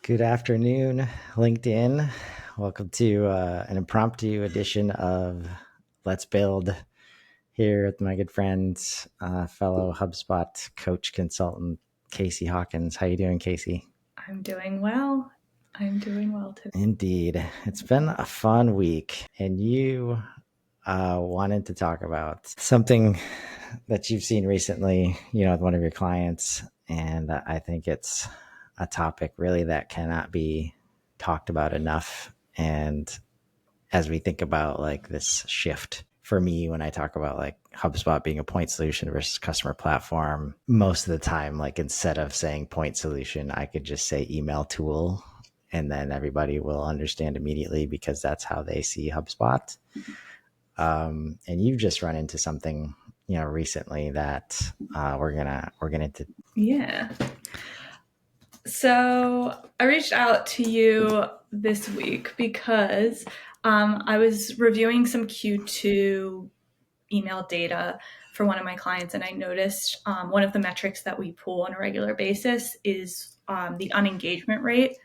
Good afternoon, LinkedIn. Welcome to an impromptu edition of Let's Build here with my good friend, fellow HubSpot coach consultant, Casey Hawkins. How you doing, Casey? I'm doing well. I'm doing well today. Indeed. It's been a fun week, and you wanted to talk about something that you've seen recently, with one of your clients. And I think it's a topic really that cannot be talked about enough. And as we think about like this shift for me, when I talk about like HubSpot being a point solution versus customer platform, most of the time, like instead of saying point solution, I could just say email tool. And then everybody will understand immediately because that's how they see HubSpot. And you've just run into something, recently that we're gonna Yeah. So I reached out to you this week because I was reviewing some Q2 email data for one of my clients, and I noticed one of the metrics that we pull on a regular basis is the unengagement rate.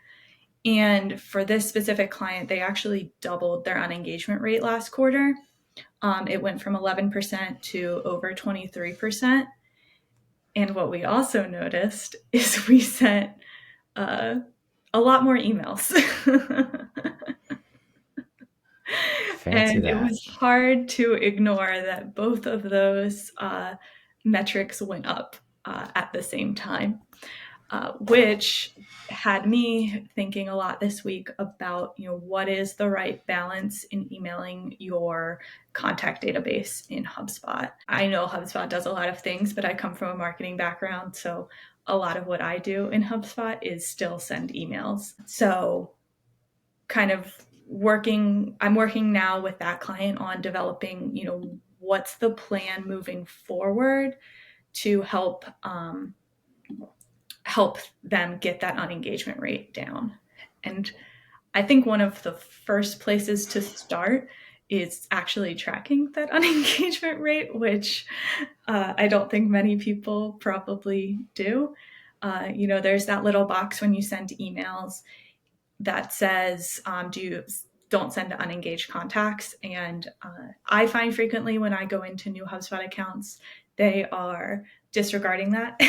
And for this specific client, they actually doubled their unengagement rate last quarter. It went from 11% to over 23%. And what we also noticed is we sent a lot more emails. fancy And it that. was hard to ignore that both of those metrics went up at the same time, which had me thinking a lot this week about, what is the right balance in emailing your contact database in HubSpot. I know HubSpot does a lot of things, but I come from a marketing background, so a lot of what I do in HubSpot is still send emails. So kind of I'm working now with that client on developing, what's the plan moving forward to help them get that unengagement rate down. And I think one of the first places to start is actually tracking that unengagement rate, which I don't think many people probably do. There's that little box when you send emails that says, don't send to unengaged contacts. And I find frequently when I go into new HubSpot accounts, they are disregarding that.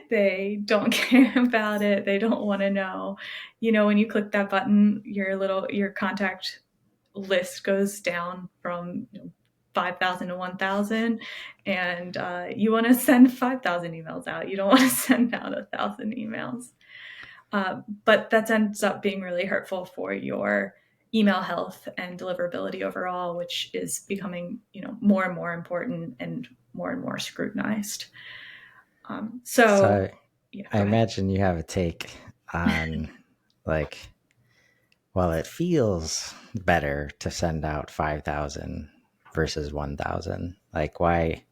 They don't care about it. They don't want to know. When you click that button, your contact list goes down from 5,000 to 1,000, and you want to send 5,000 emails out. You don't want to send out 1,000 emails. But that ends up being really hurtful for your email health and deliverability overall, which is becoming, more and more important and more scrutinized. So Yeah, I go ahead. imagine you have a take on like, well, it feels better to send out 5,000 versus 1,000. Like, why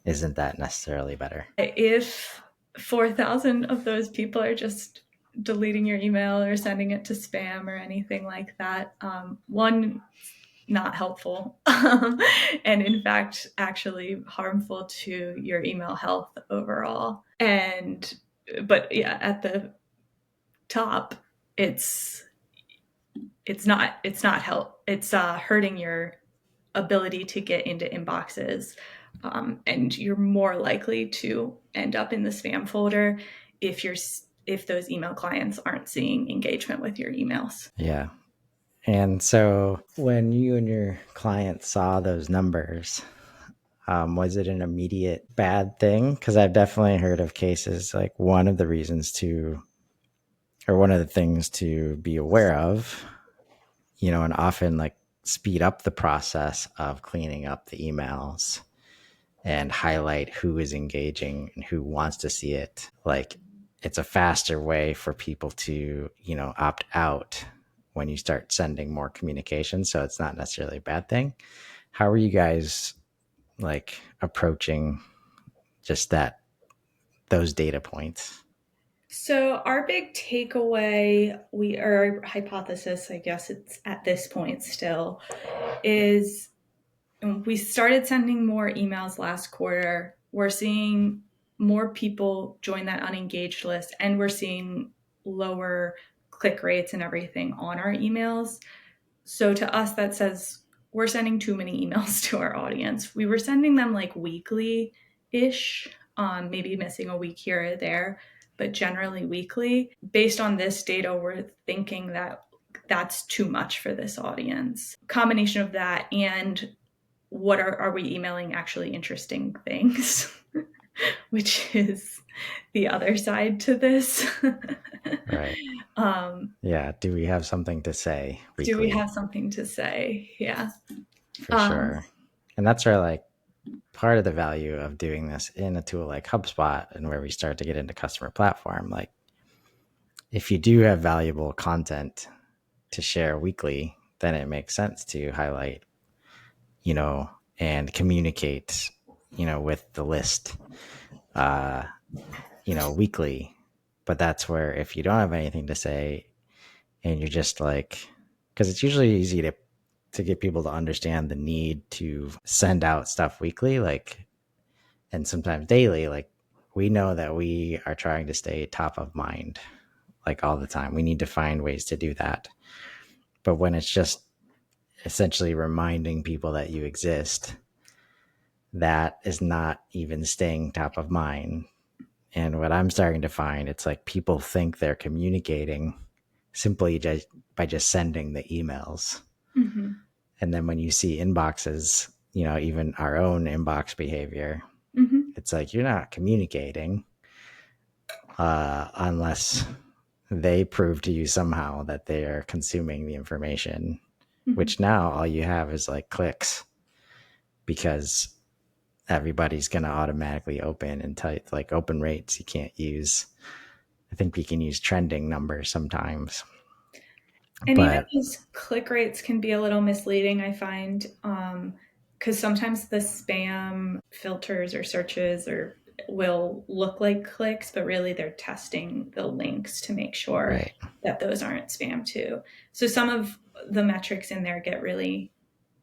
isn't that necessarily better? If 4,000 of those people are just deleting your email or sending it to spam or anything like that, one, not helpful, and in fact, actually harmful to your email health overall. But yeah, at the top, it's not help. It's hurting your ability to get into inboxes, and you're more likely to end up in the spam folder if those email clients aren't seeing engagement with your emails. Yeah. And so when you and your client saw those numbers, was it an immediate bad thing? Because I've definitely heard of cases like one of the reasons to, or one of the things to be aware of, and often like speed up the process of cleaning up the emails and highlight who is engaging and who wants to see it. Like it's a faster way for people to, opt out when you start sending more communication. So it's not necessarily a bad thing. How are you guys like approaching just those data points? So our big takeaway, our hypothesis, I guess it's at this point still, is we started sending more emails last quarter. We're seeing more people join that unengaged list, and we're seeing lower click rates and everything on our emails. So to us, that says we're sending too many emails to our audience. We were sending them like weekly ish, maybe missing a week here or there, but generally weekly. Based on this data, we're thinking that that's too much for this audience. Combination of that and what are we emailing actually interesting things, which is the other side to this. Right. Yeah. Do we have something to say Do we weekly? have something to say? Yeah. For sure. And that's where like part of the value of doing this in a tool like HubSpot and where we start to get into customer platform. Like if you do have valuable content to share weekly, then it makes sense to highlight, and communicate, with the list, weekly. But that's where if you don't have anything to say and you're just like, because it's usually easy to get people to understand the need to send out stuff weekly, like, and sometimes daily, like we know that we are trying to stay top of mind like all the time. We need to find ways to do that. But when it's just essentially reminding people that you exist, that is not even staying top of mind. And what I'm starting to find, it's like people think they're communicating simply just by just sending the emails. Mm-hmm. And then when you see inboxes, even our own inbox behavior, it's like you're not communicating unless they prove to you somehow that they are consuming the information, which now all you have is like clicks because everybody's going to automatically open and type like open rates. You can't use, I think we can use trending numbers sometimes. And even But those click rates can be a little misleading, I find, because sometimes the spam filters or searches will look like clicks, but really they're testing the links to make sure right. that those aren't spam too. So some of the metrics in there get really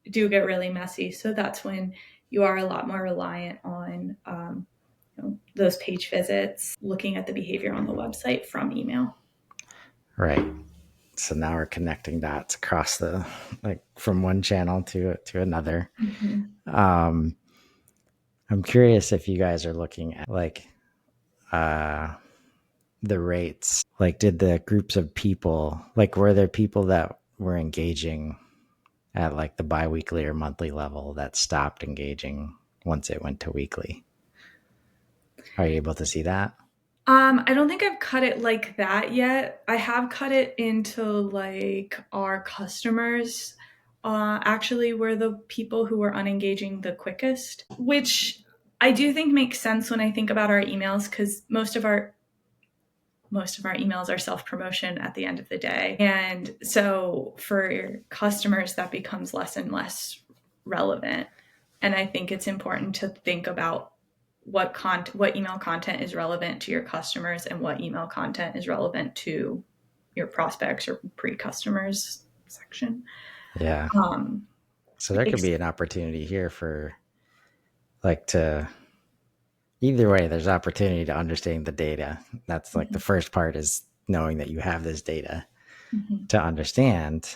messy. So that's when you are a lot more reliant on those page visits, looking at the behavior on the website from email. Right. So now we're connecting dots across the like from one channel to another. I'm curious if you guys are looking at like the rates. Like, did the groups of people, like, were there people that were engaging at like the biweekly or monthly level that stopped engaging once it went to weekly? Are you able to see that? I don't think I've cut it like that yet. I have cut it into like our customers actually were the people who were unengaging the quickest, which I do think makes sense when I think about our emails because most of our emails are self-promotion at the end of the day. And so for customers, that becomes less and less relevant. And I think it's important to think about what email content is relevant to your customers and what email content is relevant to your prospects or pre-customers section. Yeah. So there could be an opportunity here for like to either way, there's opportunity to understand the data. That's like the first part is knowing that you have this data to understand.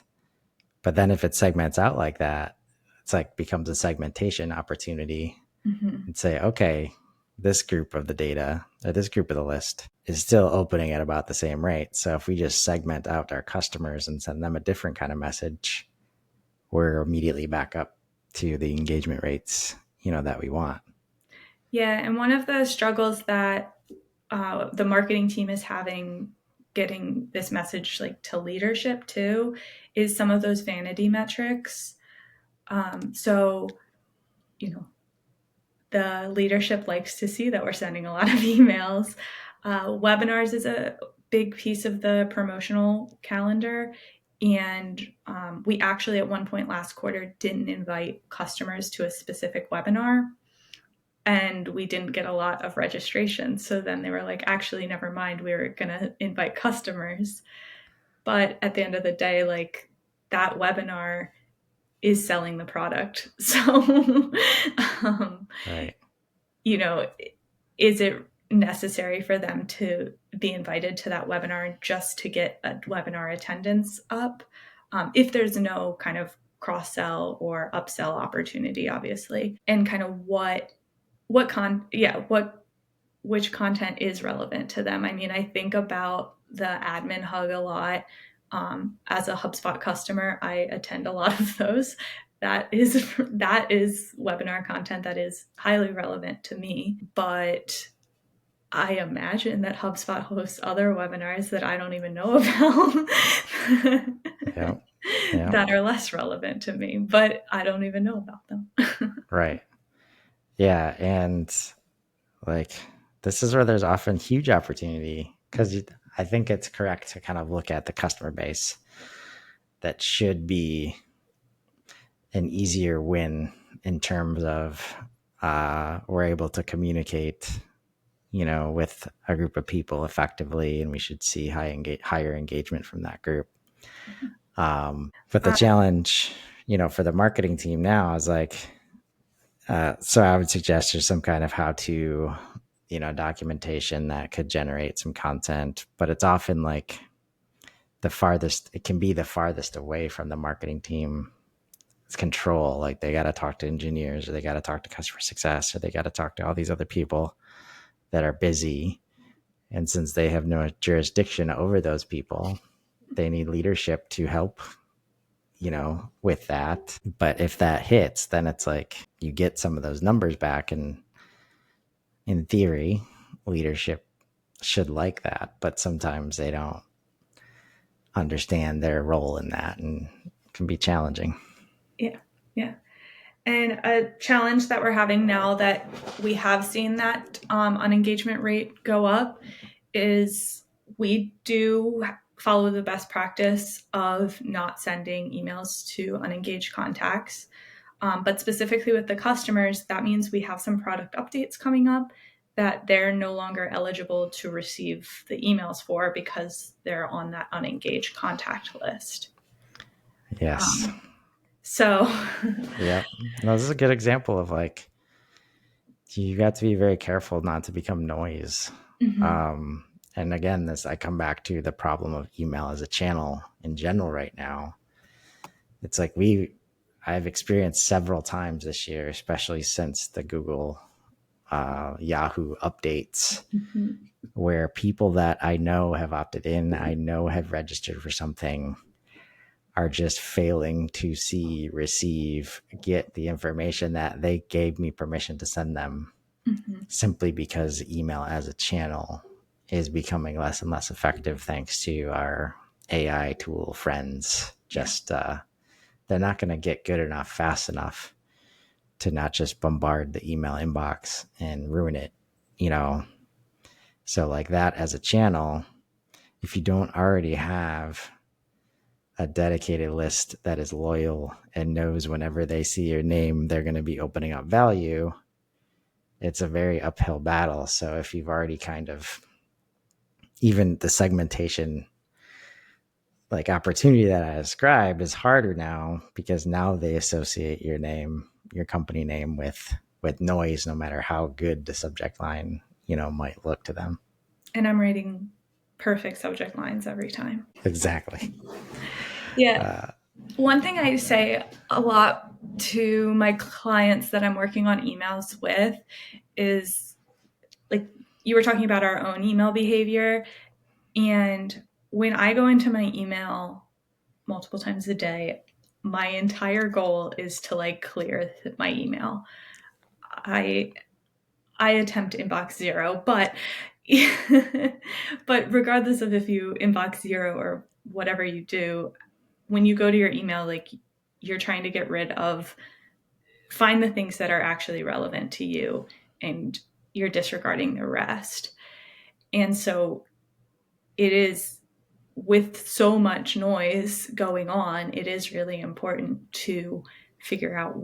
But then if it segments out like that, it's like becomes a segmentation opportunity and say, okay, this group of the data or this group of the list is still opening at about the same rate. So if we just segment out our customers and send them a different kind of message, we're immediately back up to the engagement rates, that we want. Yeah. And one of the struggles that the marketing team is having getting this message like to leadership too is some of those vanity metrics. So, the leadership likes to see that we're sending a lot of emails. Webinars is a big piece of the promotional calendar. And we actually, at one point last quarter, didn't invite customers to a specific webinar. And we didn't get a lot of registration. So then they were like, actually, never mind, we were going to invite customers. But at the end of the day, like that webinar is selling the product. So, Right. Is it necessary for them to be invited to that webinar just to get a webinar attendance up, if there's no kind of cross-sell or upsell opportunity, obviously, and kind of which content is relevant to them. I mean, I think about the admin hug a lot. As a HubSpot customer, I attend a lot of those. That is webinar content that is highly relevant to me, but I imagine that HubSpot hosts other webinars that I don't even know about Yeah. Yeah. that are less relevant to me, but I don't even know about them. Right. Yeah. And like, this is where there's often huge opportunity, because I think it's correct to kind of look at the customer base. That should be an easier win in terms of we're able to communicate, with a group of people effectively, and we should see higher engagement from that group. But the challenge, for the marketing team now is like, so I would suggest there's some kind of how to, documentation that could generate some content, but it's often like it can be the farthest away from the marketing team control. Like they got to talk to engineers, or they got to talk to customer success, or they got to talk to all these other people that are busy. And since they have no jurisdiction over those people, they need leadership to help, with that. But if that hits, then it's like you get some of those numbers back. And in theory, leadership should like that. But sometimes they don't understand their role in that, and it can be challenging. Yeah. Yeah. And a challenge that we're having now that we have seen that unengagement rate go up is we do follow the best practice of not sending emails to unengaged contacts. But specifically with the customers, that means we have some product updates coming up that they're no longer eligible to receive the emails for because they're on that unengaged contact list. Yes. So, yeah, no, this is a good example of like, you got to be very careful not to become noise. mm-hmm. And again, I come back to the problem of email as a channel in general right now. It's like I've experienced several times this year, especially since the Google Yahoo updates, Mm-hmm. where people that I know have opted in, I know have registered for something, are just failing to get the information that they gave me permission to send them, Mm-hmm. simply because email as a channel is becoming less and less effective thanks to our AI tool friends. Just they're not going to get good enough fast enough to not just bombard the email inbox and ruin it, So like that as a channel, if you don't already have a dedicated list that is loyal and knows whenever they see your name, they're going to be opening up value, it's a very uphill battle. So if you've already kind of, even the segmentation like opportunity that I described is harder now, because now they associate your company name with noise, no matter how good the subject line, might look to them. And I'm writing perfect subject lines every time. Exactly. Yeah. One thing I say a lot to my clients that I'm working on emails with is, like, you were talking about our own email behavior. And when I go into my email multiple times a day, my entire goal is to like clear my email. I attempt inbox zero, but but regardless of if you inbox zero or whatever you do, when you go to your email, like, you're trying to get rid of, find the things that are actually relevant to you, and you're disregarding the rest. And so it is, with so much noise going on, it is really important to figure out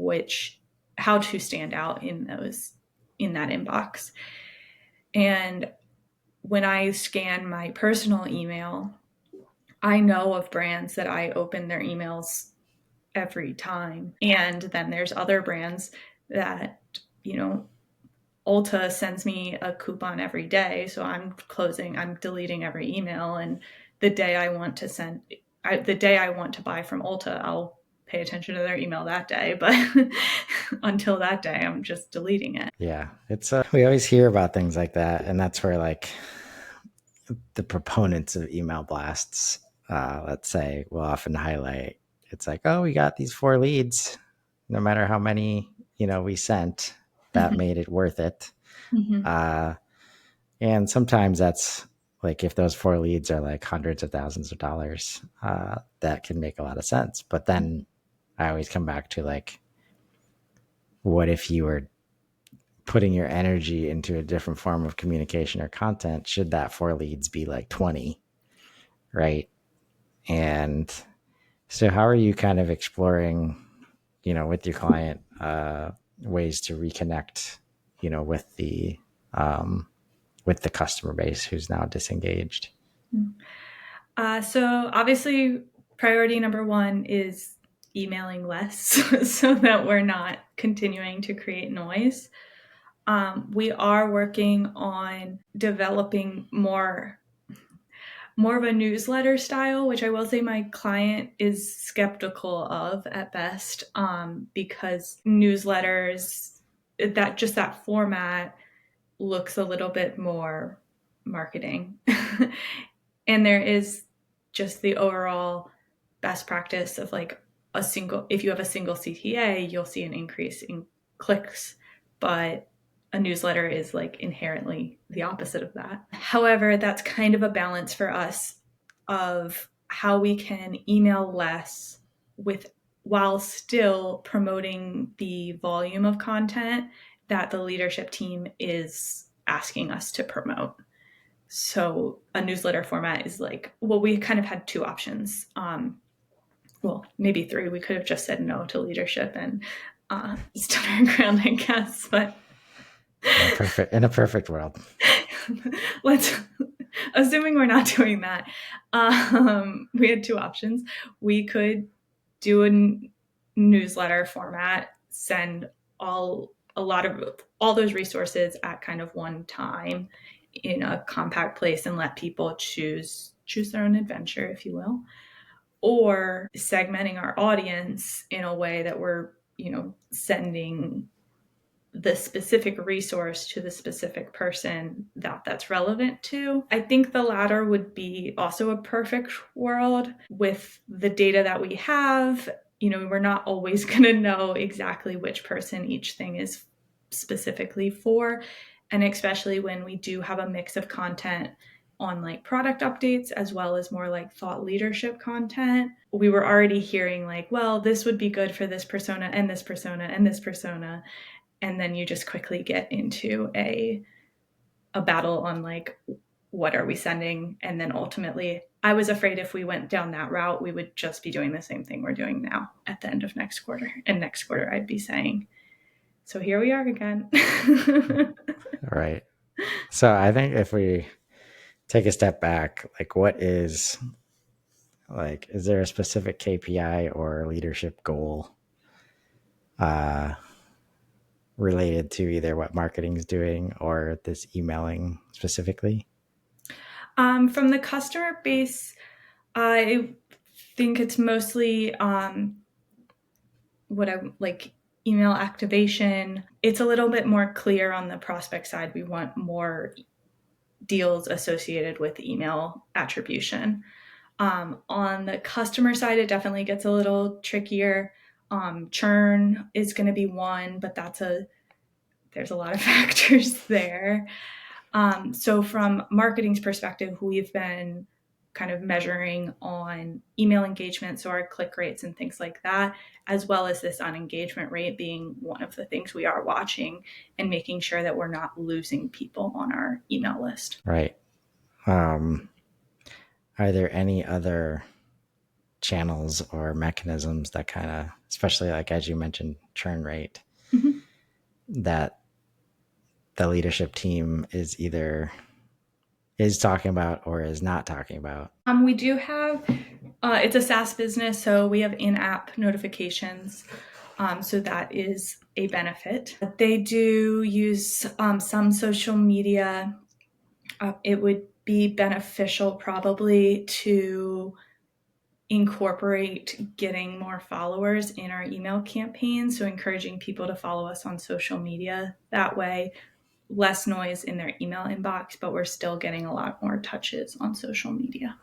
how to stand out in that inbox. And when I scan my personal email, I know of brands that I open their emails every time. And then there's other brands that, Ulta sends me a coupon every day, so I'm deleting every email, and the day I want to buy from Ulta, I'll pay attention to their email that day, but until that day, I'm just deleting it. Yeah, it's we always hear about things like that, and that's where like the proponents of email blasts, let's say, will often highlight. It's like, oh, we got these 4 leads. No matter how many we sent, that made it worth it. Mm-hmm. And sometimes that's like if those 4 leads are like hundreds of thousands of dollars, that can make a lot of sense. But then I always come back to like, what if you were putting your energy into a different form of communication or content? Should that 4 leads be like 20, right? And so how are you kind of exploring, with your client, ways to reconnect, with the customer base who's now disengaged? So obviously, priority number one is emailing less so that we're not continuing to create noise. We are working on developing more of a newsletter style, which I will say my client is skeptical of at best, because newsletters, that format looks a little bit more marketing. And there is just the overall best practice of like if you have a single CTA, you'll see an increase in clicks, but a newsletter is like inherently the opposite of that. However, that's kind of a balance for us of how we can email less while still promoting the volume of content that the leadership team is asking us to promote. So a newsletter format is like, well, we kind of had 2 options. Well, maybe 3. We could have just said no to leadership and stood our ground, I guess. But in a perfect world, assuming we're not doing that, we had 2 options. We could do a newsletter format, send all those resources at kind of one time in a compact place and let people choose their own adventure, if you will, or segmenting our audience in a way that we're, sending the specific resource to the specific person that's relevant to. I think the latter would be also a perfect world with the data that we have. We're not always going to know exactly which person each thing is specifically for. And especially when we do have a mix of content on like product updates as well as more like thought leadership content, we were already hearing like, well, this would be good for this persona and this persona and this persona. And then you just quickly get into a battle on like, what are we sending? And then ultimately, I was afraid if we went down that route, we would just be doing the same thing we're doing now at the end of next quarter. And next quarter, I'd be saying, so here we are again. Right. So I think if we take a step back, like is there a specific KPI or leadership goal related to either what marketing is doing or this emailing specifically? From the customer base, I think it's mostly what I like email activation. It's a little bit more clear on the prospect side. We want more deals associated with email attribution. On the customer side, it definitely gets a little trickier. Churn is going to be one, but there's a lot of factors there. So from marketing's perspective, we've been kind of measuring on email engagement, so our click rates and things like that, as well as this unengagement rate being one of the things we are watching and making sure that we're not losing people on our email list. Right. Are there any other channels or mechanisms that kind of, especially like as you mentioned, churn rate, that the leadership team is talking about or is not talking about? We do have, it's a SaaS business, so we have in-app notifications. So that is a benefit. They do use some social media. It would be beneficial probably to incorporate getting more followers in our email campaign. So encouraging people to follow us on social media. That way, less noise in their email inbox, but we're still getting a lot more touches on social media.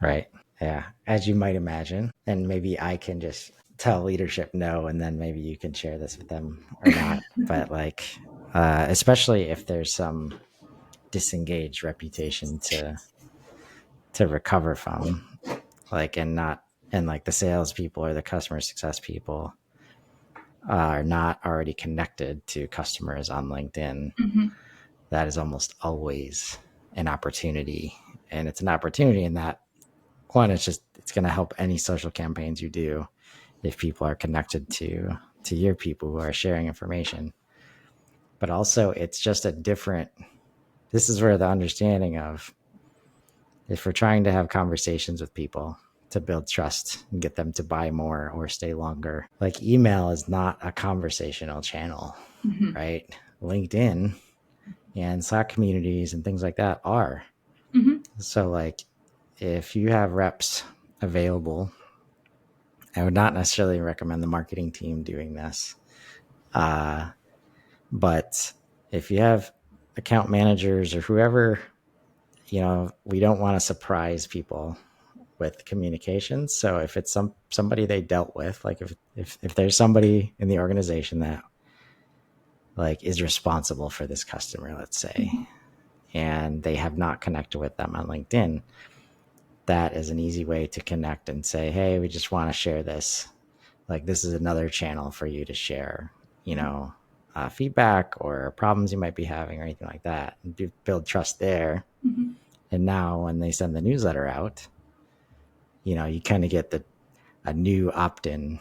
Right. Yeah. As you might imagine. And maybe I can just tell leadership no, and then maybe you can share this with them or not. But like, especially if there's some disengaged reputation to recover from, like, and like the salespeople or the customer success people are not already connected to customers on LinkedIn. Mm-hmm. That is almost always an opportunity. And it's an opportunity in that one, it's going to help any social campaigns you do if people are connected to your people who are sharing information. But also it's just this is where the understanding of, if we're trying to have conversations with people to build trust and get them to buy more or stay longer, like, email is not a conversational channel, Mm-hmm. right? LinkedIn and Slack communities and things like that are. Mm-hmm. So like, if you have reps available, I would not necessarily recommend the marketing team doing this. But if you have account managers or whoever, we don't want to surprise people with communications. So if it's somebody they dealt with, like if there's somebody in the organization that like is responsible for this customer, let's say, Mm-hmm. and they have not connected with them on LinkedIn, that is an easy way to connect and say, hey, we just want to share this. Like, this is another channel for you to share, feedback or problems you might be having or anything like that, and build trust there. Mm-hmm. And now when they send the newsletter out, you kind of get a new opt-in,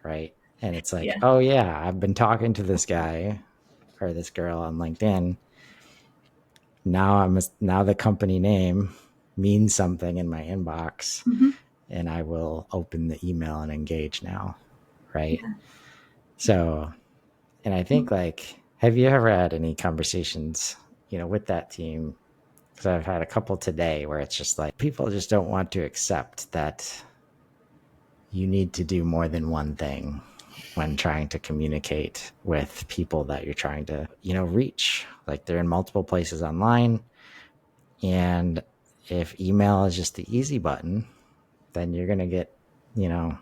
right? And it's like, Yeah. oh yeah, I've been talking to this guy or this girl on LinkedIn. Now the company name means something in my inbox, Mm-hmm. and I will open the email and engage now, right? Yeah. So, and I think, like, have you ever had any conversations, with that team? Because I've had a couple today where it's just like people just don't want to accept that you need to do more than one thing when trying to communicate with people that you're trying to, reach. Like, they're in multiple places online. And if email is just the easy button, then you're going to get, you know,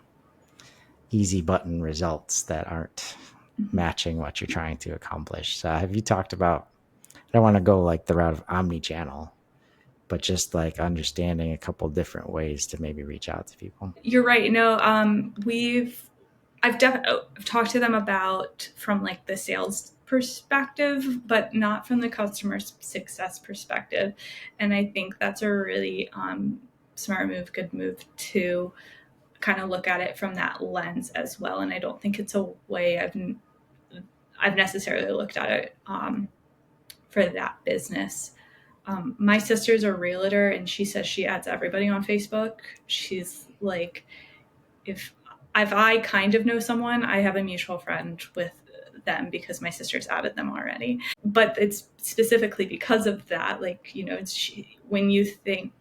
easy button results that aren't Mm-hmm. matching what you're trying to accomplish. So have you talked about, I don't want to go like the route of omni-channel, but just like understanding a couple different ways to maybe reach out to people? You're right. No, I've talked to them about from like the sales perspective, but not from the customer success perspective. And I think that's a really smart move, good move to kind of look at it from that lens as well. And I don't think it's a way I've necessarily looked at it for that business. My sister's a realtor, and she says she adds everybody on Facebook. She's like, if I kind of know someone, I have a mutual friend with them because my sister's added them already. But it's specifically because of that. Like, when you think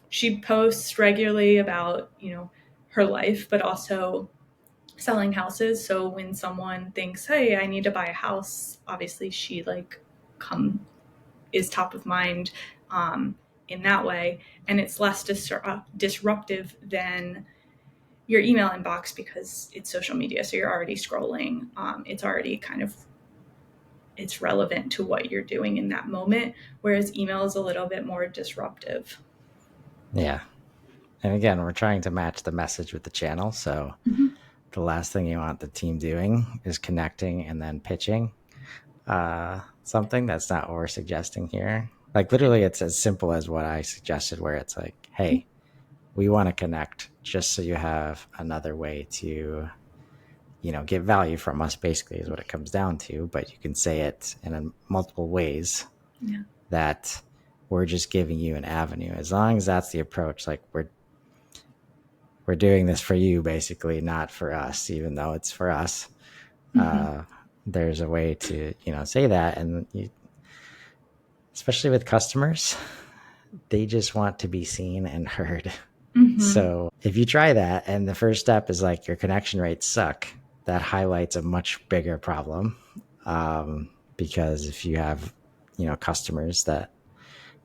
she posts regularly about, her life, but also selling houses. So when someone thinks, hey, I need to buy a house, obviously she is top of mind in that way. And it's less disruptive than your email inbox because it's social media. So you're already scrolling. It's already it's relevant to what you're doing in that moment. Whereas email is a little bit more disruptive. Yeah. And again, we're trying to match the message with the channel. So Mm-hmm. the last thing you want the team doing is connecting and then pitching something. That's not what we're suggesting here. Like, literally, it's as simple as what I suggested, where it's like, hey, we want to connect just so you have another way to, get value from us, basically, is what it comes down to. But you can say it in multiple ways. Yeah. That we're just giving you an avenue. As long as that's the approach, like, we're doing this for you, basically, not for us, even though it's for us. Mm-hmm. There's a way to, say that. And especially with customers, they just want to be seen and heard. Mm-hmm. So if you try that and the first step is like your connection rates suck, that highlights a much bigger problem. Because if you have, customers that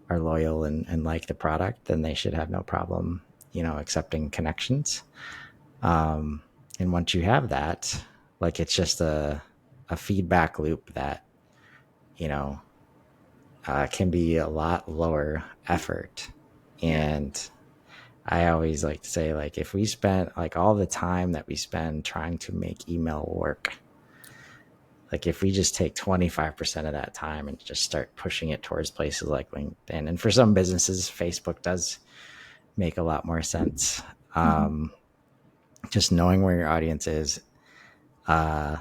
are loyal and like the product, then they should have no problem, accepting connections. And once you have that, like it's just a feedback loop that, you know, can be a lot lower effort. Yeah. And I always like to say, like, if we spent like all the time that we spend trying to make email work, like if we just take 25% of that time and just start pushing it towards places like LinkedIn, and for some businesses, Facebook does make a lot more sense. Mm-hmm. Just knowing where your audience is, uh,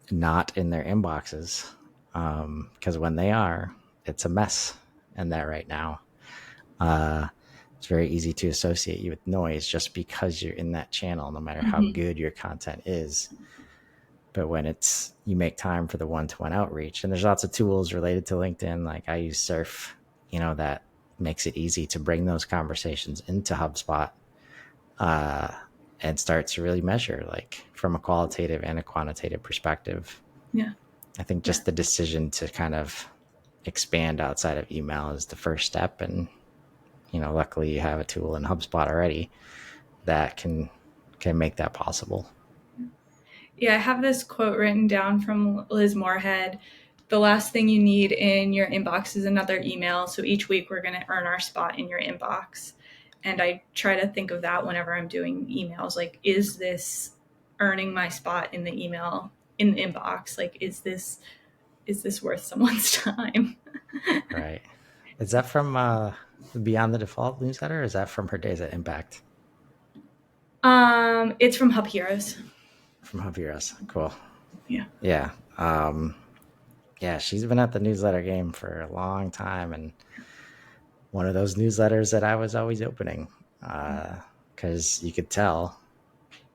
not in their inboxes, because when they are, it's a mess. And that right now, uh, it's very easy to associate you with noise just because you're in that channel, no matter how Mm-hmm. good your content is. But when it's you make time for the one-to-one outreach, and there's lots of tools related to LinkedIn, like I use Surf, that makes it easy to bring those conversations into HubSpot, uh, and start to really measure, like from a qualitative and a quantitative perspective. Yeah. I think Yeah. just the decision to kind of expand outside of email is the first step. And, luckily you have a tool in HubSpot already that can make that possible. Yeah, I have this quote written down from Liz Moorhead. The last thing you need in your inbox is another email. So each week we're going to earn our spot in your inbox. And I try to think of that whenever I'm doing emails. Like, is this earning my spot in the email in the inbox? Like, is this worth someone's time? Right. Is that from Beyond the Default newsletter? Or is that from her days at Impact? It's from Hub Heroes. From Hub Heroes. Cool. Yeah. Yeah. Yeah, she's been at the newsletter game for a long time, and one of those newsletters that I was always opening, because you could tell,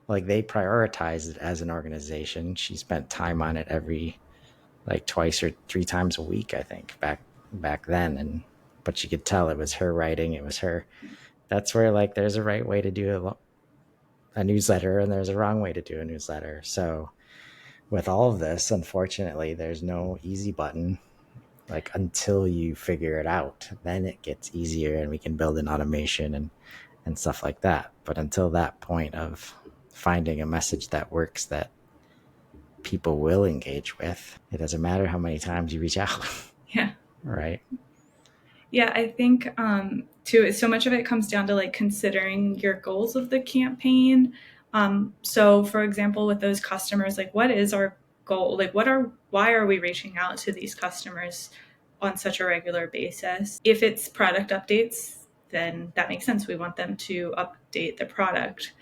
like, they prioritized it as an organization. She spent time on it every, like, twice or three times a week, I think, back then. And but you could tell it was her writing. It was her. That's where, like, there's a right way to do a newsletter and there's a wrong way to do a newsletter. So with all of this, unfortunately, there's no easy button. Like, until you figure it out, then it gets easier and we can build an automation and stuff like that. But until that point of finding a message that works, that people will engage with, it doesn't matter how many times you reach out. Yeah. Right. Yeah, I think too. So much of it comes down to like considering your goals of the campaign. So, for example, with those customers, like, what is our goal? Like, why are we reaching out to these customers on such a regular basis? If it's product updates, then that makes sense. We want them to update the product.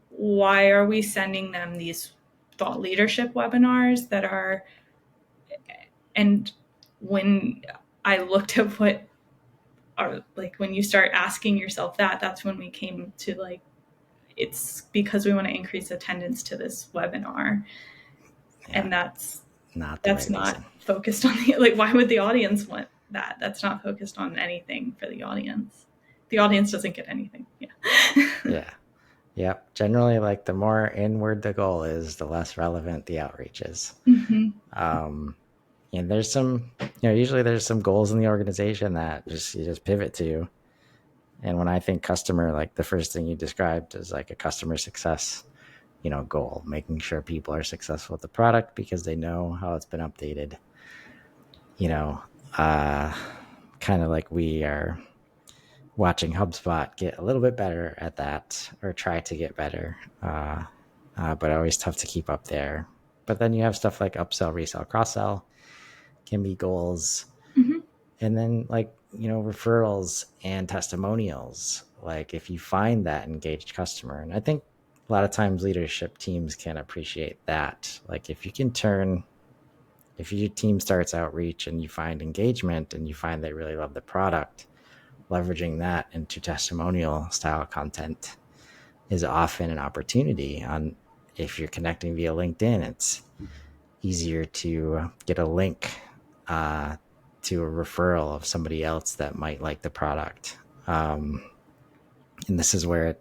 Why are we sending them these thought leadership webinars that are? And when I looked at what are, like, when you start asking yourself that, that's when we came to, like, it's because we want to increase attendance to this webinar. Yeah. And that's Not the that's right not reason. focused on the, like, why would the audience want that? That's not focused on anything for the audience. The audience doesn't get anything. Yeah. Yeah. Yep. Generally, like, the more inward the goal is, the less relevant the outreach is. Mm-hmm. Um, and there's some, usually there's some goals in the organization that you just pivot to. And when I think customer, like, the first thing you described is like a customer success, goal, making sure people are successful with the product because they know how it's been updated. You know, uh, Kind of like we are watching HubSpot get a little bit better at that, or try to get better. But always tough to keep up there. But then you have stuff like upsell, resell, cross sell can be goals. Mm-hmm. And then, like, referrals and testimonials. Like, if you find that engaged customer, and I think a lot of times leadership teams can appreciate that. Like, if your team starts outreach and you find engagement and you find they really love the product, leveraging that into testimonial style content, is often an opportunity. On if you're connecting via LinkedIn, it's easier to get a link to a referral of somebody else that might like the product. And this is where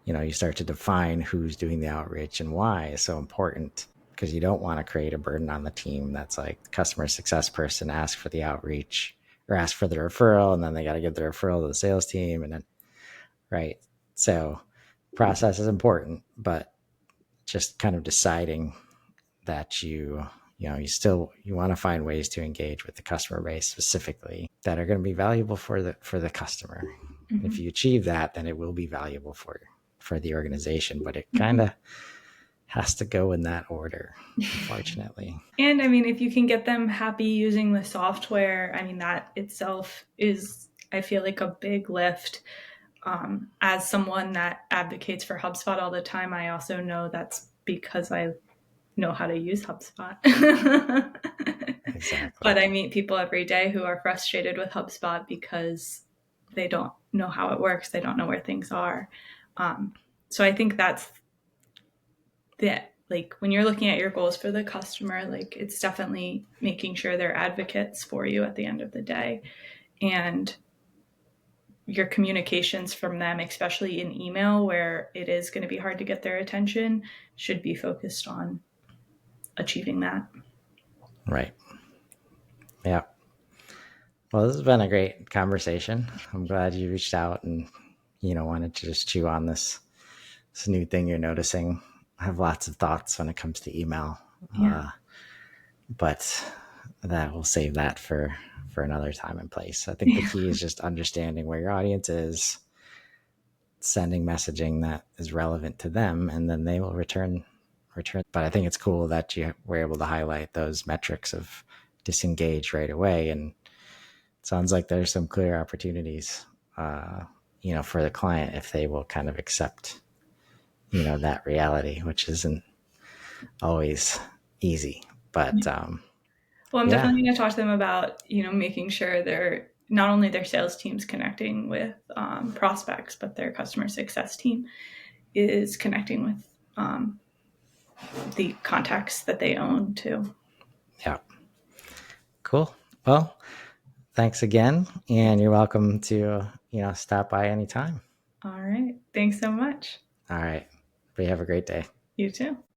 you start to define who's doing the outreach and why is so important, because you don't want to create a burden on the team that's like the customer success person ask for the outreach or ask for the referral, and then they got to give the referral to the sales team, and then right. So process is important, but just kind of deciding that you want to find ways to engage with the customer base specifically that are going to be valuable for the customer. Mm-hmm. If you achieve that, then it will be valuable for the organization, but it kind of has to go in that order, unfortunately. And I mean, if you can get them happy using the software, I mean, that itself is, I feel like, a big lift. As someone that advocates for HubSpot all the time, I also know that's because I know how to use HubSpot. Exactly. But I meet people every day who are frustrated with HubSpot because they don't know how it works. They don't know where things are. So I think that's like when you're looking at your goals for the customer, like it's definitely making sure they're advocates for you at the end of the day. And your communications from them, especially in email where it is going to be hard to get their attention, should be focused on achieving that. Right. Yeah. Well, this has been a great conversation. I'm glad you reached out and, wanted to just chew on this new thing you're noticing. I have lots of thoughts when it comes to email, but that we'll save that for another time and place. I think the key is just understanding where your audience is, sending messaging that is relevant to them, and then they will return. But I think it's cool that you were able to highlight those metrics of disengage right away. And it sounds like there's some clear opportunities, for the client if they will kind of accept, that reality, which isn't always easy. But well, I'm definitely going to talk to them about, making sure they're not only their sales team's connecting with prospects, but their customer success team is connecting with the contacts that they own too. Yeah. Cool. Well, thanks again. And you're welcome to, stop by anytime. All right. Thanks so much. All right. But you have a great day. You too.